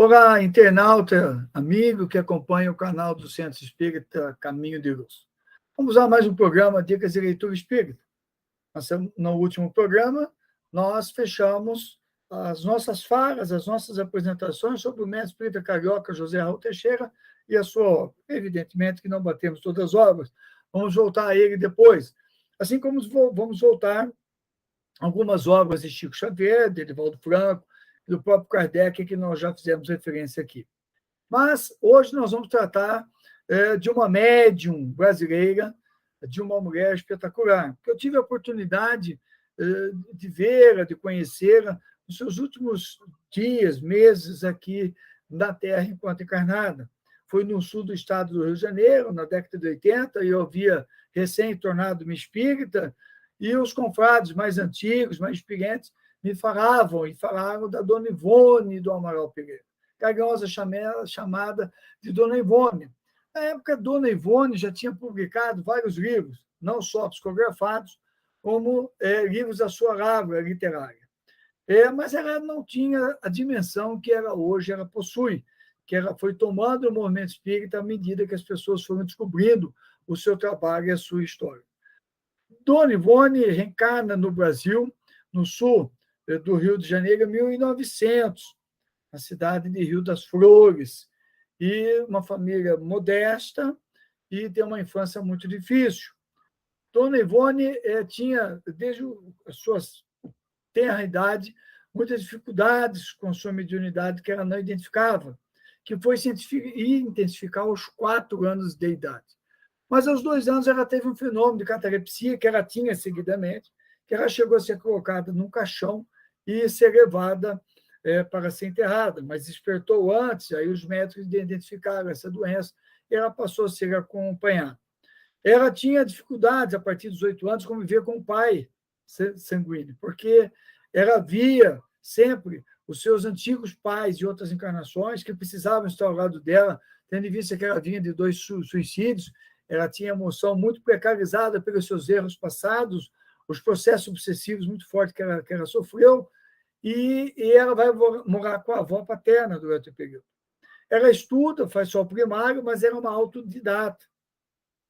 Olá, internauta, amigo que acompanha o canal do Centro Espírita Caminho de Luz. Vamos a mais um programa Dicas de Leitura Espírita. No último programa, nós fechamos as nossas falas, as nossas apresentações sobre o mestre espírita carioca José Raul Teixeira e a sua obra. Evidentemente que não batemos todas as obras, vamos voltar a ele depois. Assim como vamos voltar algumas obras de Chico Xavier, de Divaldo Franco, do próprio Kardec, que nós já fizemos referência aqui. Mas hoje nós vamos tratar de uma médium brasileira, de uma mulher espetacular, que eu tive a oportunidade de vê-la, de conhecê-la nos seus últimos dias, meses aqui na Terra enquanto encarnada. Foi no sul do estado do Rio de Janeiro, na década de 80, e eu havia recém-tornado-me espírita, e os confrades mais antigos, mais experientes, me falaram da Dona Ivone do Amaral Pereira, carinhosa chamada de Dona Ivone. Na época, Dona Ivone já tinha publicado vários livros, não só psicografados, como livros da sua lavra literária. Mas ela não tinha a dimensão que ela hoje ela possui, que ela foi tomando o movimento espírita à medida que as pessoas foram descobrindo o seu trabalho e a sua história. Dona Ivone reencarna no Brasil, no sul do Rio de Janeiro, em 1900, na cidade de Rio das Flores, e uma família modesta e tem uma infância muito difícil. Dona Ivone tinha, desde a sua tenra idade, muitas dificuldades com a sua mediunidade que ela não identificava, que foi intensificar aos 4 anos de idade. Mas aos 2 anos ela teve um fenômeno de catalepsia que ela tinha seguidamente, que ela chegou a ser colocada num caixão e ser levada para ser enterrada, mas despertou antes, aí os médicos identificaram essa doença e ela passou a ser acompanhada. Ela tinha dificuldades, a partir dos 8 anos, de conviver com o pai sanguíneo, porque ela via sempre os seus antigos pais de outras encarnações que precisavam estar ao lado dela, tendo em vista que ela vinha de 2 suicídios, ela tinha emoção muito precarizada pelos seus erros passados, os processos obsessivos muito fortes que ela sofreu, e ela vai morar com a avó paterna durante o período. Ela estuda, faz só o primário, mas era uma autodidata.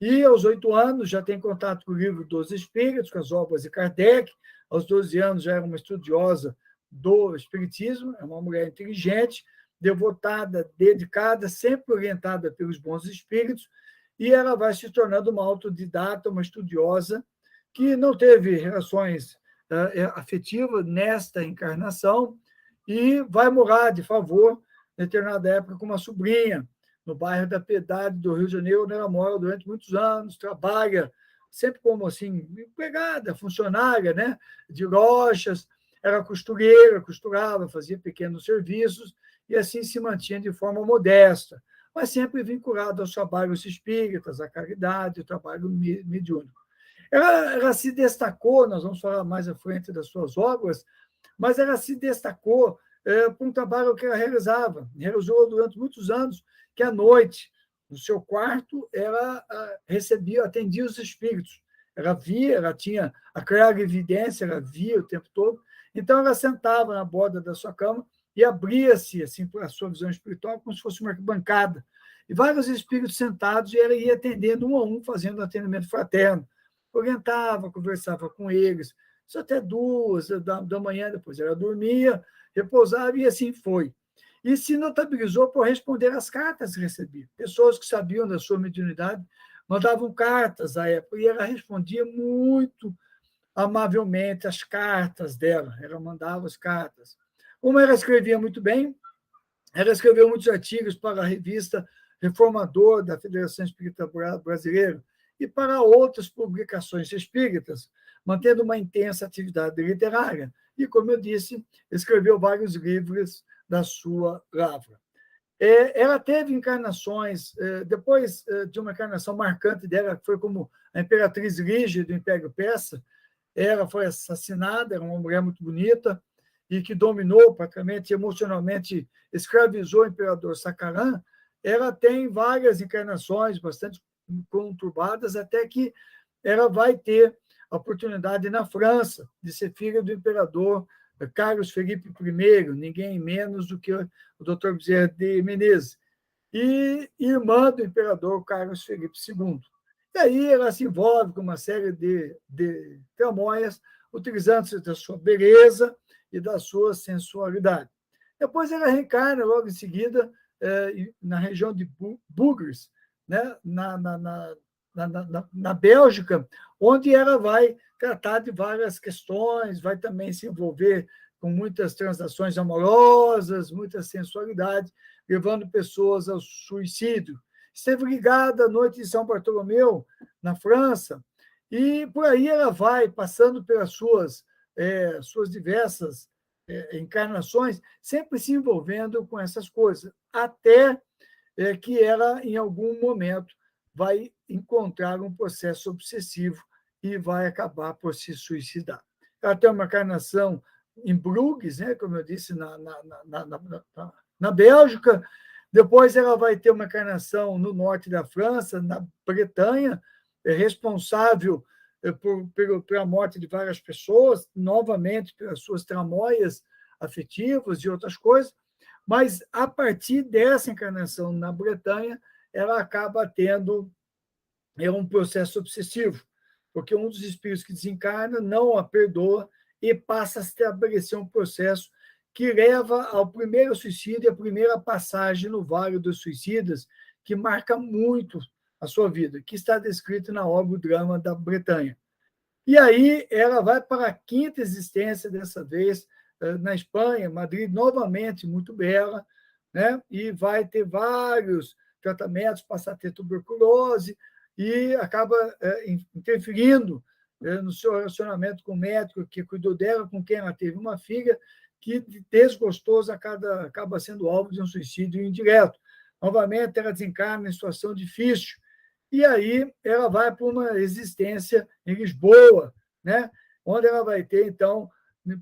E aos 8 anos já tem contato com o livro dos Espíritos, com as obras de Kardec. Aos 12 anos já era uma estudiosa do Espiritismo, é uma mulher inteligente, devotada, dedicada, sempre orientada pelos bons espíritos, e ela vai se tornando uma autodidata, uma estudiosa, que não teve relações afetivas nesta encarnação e vai morar de favor, em determinada época, com uma sobrinha, no bairro da Piedade do Rio de Janeiro, onde ela mora durante muitos anos, trabalha sempre como assim, empregada, funcionária, né, de lojas, era costureira, costurava, fazia pequenos serviços e assim se mantinha de forma modesta, mas sempre vinculada aos trabalhos espíritas, à caridade, ao trabalho mediúnico. Ela se destacou, nós vamos falar mais à frente das suas obras, mas ela se destacou por um trabalho que ela realizou durante muitos anos, que à noite, no seu quarto, ela atendia os espíritos. Ela via, ela tinha a clarividência, ela via o tempo todo, então ela sentava na borda da sua cama e abria-se assim, para a sua visão espiritual como se fosse uma arquibancada. E vários espíritos sentados, e ela ia atendendo um a um, fazendo atendimento fraterno. Orientava, conversava com eles, isso até 2 da manhã, depois ela dormia, repousava, e assim foi. E se notabilizou por responder às cartas que recebia. Pessoas que sabiam da sua mediunidade mandavam cartas à época, e ela respondia muito amavelmente às cartas dela, ela mandava as cartas. Como ela escrevia muito bem, ela escreveu muitos artigos para a revista Reformador da Federação Espírita Brasileira e para outras publicações espíritas, mantendo uma intensa atividade literária. E, como eu disse, escreveu vários livros da sua lavra. Ela teve encarnações, depois de uma encarnação marcante dela, que foi como a Imperatriz Lígia do Império Persa, ela foi assassinada, era uma mulher muito bonita, e que dominou praticamente, emocionalmente, escravizou o imperador Sacaran. Ela tem várias encarnações bastante conturbadas, até que ela vai ter a oportunidade na França de ser filha do imperador Carlos Felipe I, ninguém menos do que o Dr. Bezerra de Menezes, e irmã do imperador Carlos Felipe II. E aí ela se envolve com uma série de tramóias, utilizando-se da sua beleza e da sua sensualidade. Depois ela reencarna logo em seguida na região de Bugres, né? na Bélgica, onde ela vai tratar de várias questões, vai também se envolver com muitas transações amorosas, muita sensualidade, levando pessoas ao suicídio. Esteve ligada à noite de São Bartolomeu, na França, e por aí ela vai passando pelas suas diversas encarnações, sempre se envolvendo com essas coisas, até que ela, em algum momento, vai encontrar um processo obsessivo e vai acabar por se suicidar. Ela tem uma encarnação em Bruges, né, como eu disse, na Bélgica. Depois ela vai ter uma encarnação no norte da França, na Bretanha, responsável pela morte de várias pessoas, novamente pelas suas tramóias afetivas e outras coisas. Mas, a partir dessa encarnação na Bretanha, ela acaba tendo um processo obsessivo, porque um dos espíritos que desencarna não a perdoa e passa a estabelecer um processo que leva ao primeiro suicídio, a primeira passagem no Vale dos Suicidas, que marca muito a sua vida, que está descrito na obra O Drama da Bretanha. E aí ela vai para a quinta existência, dessa vez na Espanha, Madrid, novamente muito bela, né? E vai ter vários tratamentos, passa a ter tuberculose e acaba interferindo no seu relacionamento com o médico que cuidou dela, com quem ela teve uma filha, que, desgostoso, acaba sendo alvo de um suicídio indireto. Novamente, ela desencarna em situação difícil. E aí ela vai para uma existência em Lisboa, né? Onde ela vai ter, então,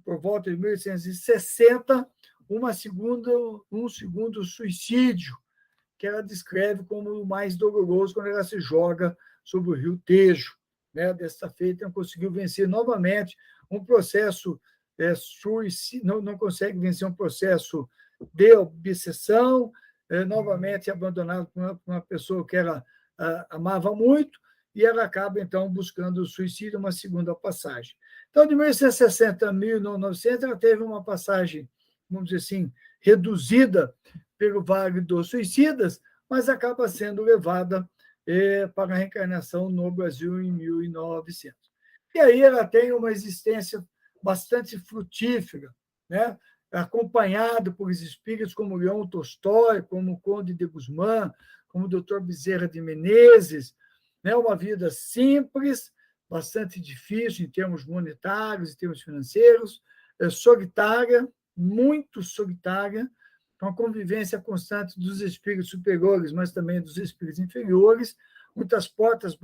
por volta de 1860, um segundo suicídio, que ela descreve como o mais doloroso quando ela se joga sobre o rio Tejo. Né? Desta feita, não conseguiu vencer novamente um processo suicídio, não consegue vencer um processo de obsessão, novamente abandonado por uma pessoa que ela amava muito, e ela acaba, então, buscando o suicídio, uma segunda passagem. Então, de 1860 a 1900, ela teve uma passagem, vamos dizer assim, reduzida pelo Vale dos Suicidas, mas acaba sendo levada para a reencarnação no Brasil em 1900. E aí ela tem uma existência bastante frutífera, né? Acompanhado por espíritos como Leon Tolstói, como o Conde de Guzmán, como o Dr. Bezerra de Menezes, né? Uma vida simples, bastante difícil em termos monetários, em termos financeiros, solitária, muito solitária, com a convivência constante dos espíritos superiores, mas também dos espíritos inferiores, muitas portas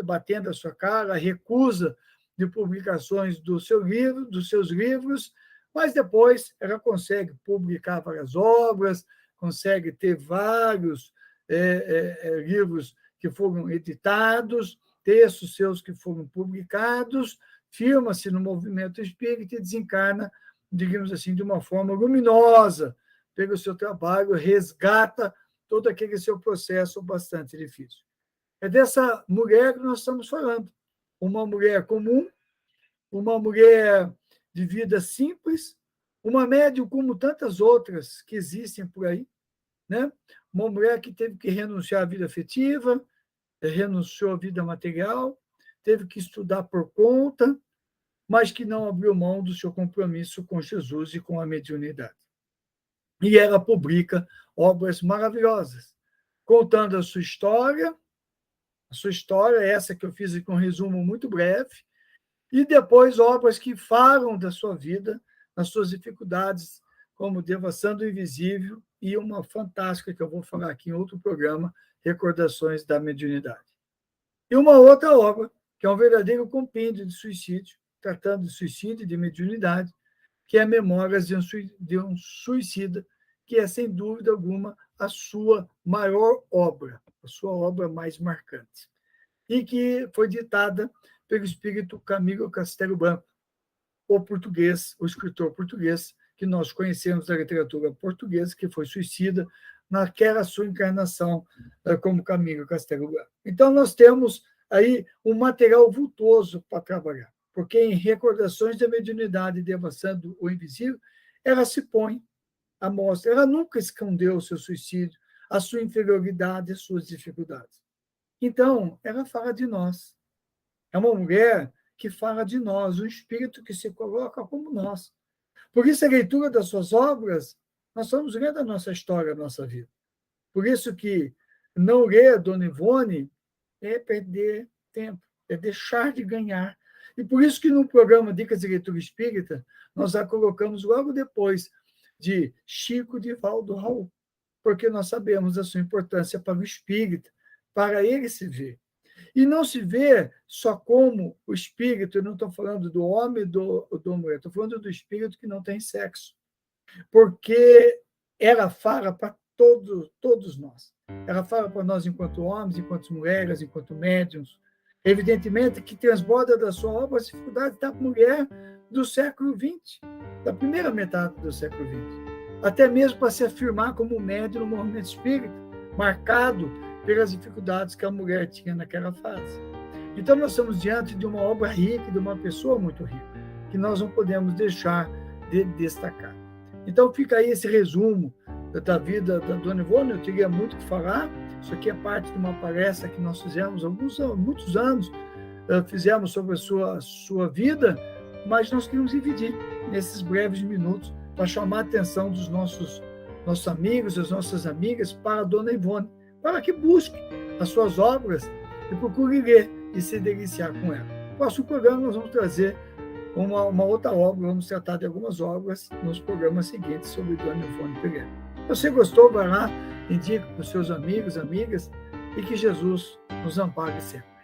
batendo a sua cara, a recusa de publicações dos seus livros, mas depois ela consegue publicar várias obras, consegue ter vários livros que foram editados, textos seus que foram publicados, firma-se no movimento espírita e desencarna, digamos assim, de uma forma luminosa, pelo seu trabalho, resgata todo aquele seu processo bastante difícil. É dessa mulher que nós estamos falando. Uma mulher comum, uma mulher de vida simples, uma médium como tantas outras que existem por aí, né? Uma mulher que teve que renunciar à vida afetiva, renunciou à vida material, teve que estudar por conta, mas que não abriu mão do seu compromisso com Jesus e com a mediunidade. E ela publica obras maravilhosas, contando a sua história essa que eu fiz aqui um resumo muito breve, e depois obras que falam da sua vida, das suas dificuldades, como Devassando o Invisível, e uma fantástica que eu vou falar aqui em outro programa, Recordações da Mediunidade. E uma outra obra, que é um verdadeiro compêndio de suicídio, tratando de suicídio e de mediunidade, que é Memórias de um Suicida, que é, sem dúvida alguma, a sua maior obra, a sua obra mais marcante, e que foi ditada pelo espírito Camilo Castelo Branco, o português, o escritor português, que nós conhecemos da literatura portuguesa, que foi suicida naquela sua encarnação como Camilo Castelo Branco. Então, nós temos aí um material vultoso para trabalhar, porque em Recordações da Mediunidade Devassando o Invisível, ela se põe à mostra, ela nunca escondeu o seu suicídio, a sua inferioridade, as suas dificuldades. Então, ela fala de nós. É uma mulher que fala de nós, um espírito que se coloca como nós. Por isso, a leitura das suas obras, nós estamos lendo a nossa história, a nossa vida. Por isso que não ler Dona Ivone é perder tempo, é deixar de ganhar. E por isso que no programa Dicas de Leitura Espírita, nós a colocamos logo depois de Chico Divaldo Raul, porque nós sabemos da sua importância para o espírita, para ele se ver. E não se vê só como o espírito, eu não estou falando do homem ou do mulher, estou falando do espírito que não tem sexo. Porque ela fala para todos nós. Ela fala para nós enquanto homens, enquanto mulheres, enquanto médiuns. Evidentemente que transborda da sua obra a dificuldade da mulher do século XX, da primeira metade do século XX. Até mesmo para se afirmar como médium no movimento espírita, marcado pelas dificuldades que a mulher tinha naquela fase. Então, nós estamos diante de uma obra rica, de uma pessoa muito rica, que nós não podemos deixar de destacar. Então, fica aí esse resumo da vida da Dona Ivone. Eu teria muito o que falar. Isso aqui é parte de uma palestra que nós fizemos há muitos anos, fizemos sobre a sua vida, mas nós queremos dividir nesses breves minutos para chamar a atenção dos nossos amigos, das nossas amigas, para a Dona Ivone, para que busque as suas obras e procure ler e se deliciar com ela. No próximo programa nós vamos trazer uma outra obra, vamos tratar de algumas obras nos programas seguintes sobre Dona Ivone Pereira. Se você gostou, vai lá, indique para os seus amigos, amigas, e que Jesus nos ampare sempre.